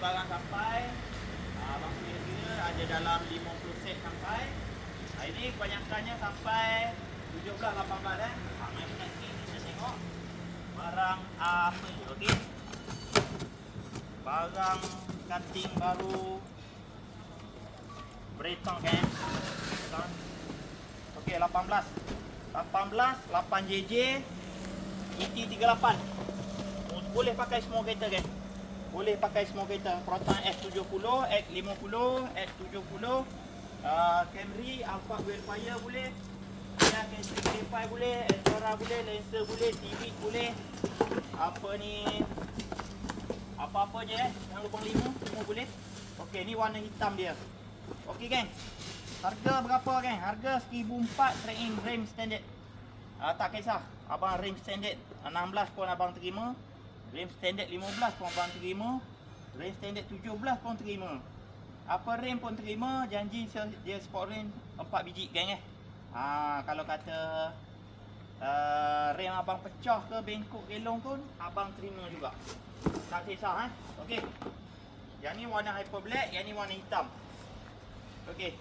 barang sampai. Abang kira ada dalam 50 set sampai. Ini kebanyakannya sampai 17, 18 eh. Mai nanti kita tengok barang apa ni, okey. Barang cutting baru Breton kan. Okey, 18, 8JJ ET38. Boleh pakai semua kereta kan. Boleh pakai semua kereta. Proton S70, X50, X70, Camry, Alfa Wildfire boleh. Ya, K5 boleh, Eldora boleh, Lancer boleh, Civic boleh. Apa ni? Apa-apa je yang lubang 5 boleh. Okey, ni warna hitam dia. Okey geng. Harga berapa geng? Harga 1004 trade-in rim standard. Tak kisah. Abang rim standard 16 pun abang terima. Rim standard 15 pun abang terima. Rim standard 17 pun terima. Apa rim pun terima. Janji dia sport rim 4 biji geng eh. Kalau kata rem abang pecah ke bengkok gelong pun abang terima juga. Tak kisah eh. Okey. Yang ni warna hyper black, yang ni warna hitam. Okey.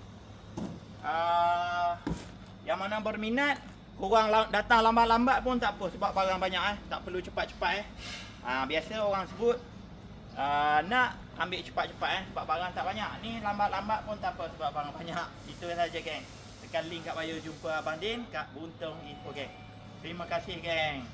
Yang mana berminat, korang datang lambat-lambat pun tak apa sebab barang banyak eh. Tak perlu cepat-cepat eh. Biasa orang sebut nak ambil cepat-cepat eh sebab barang tak banyak. Ni lambat-lambat pun tak apa sebab barang banyak. Itu saja geng. Tekan link kat bio jumpa Abang Din kat Buntung Info geng. Terima kasih geng.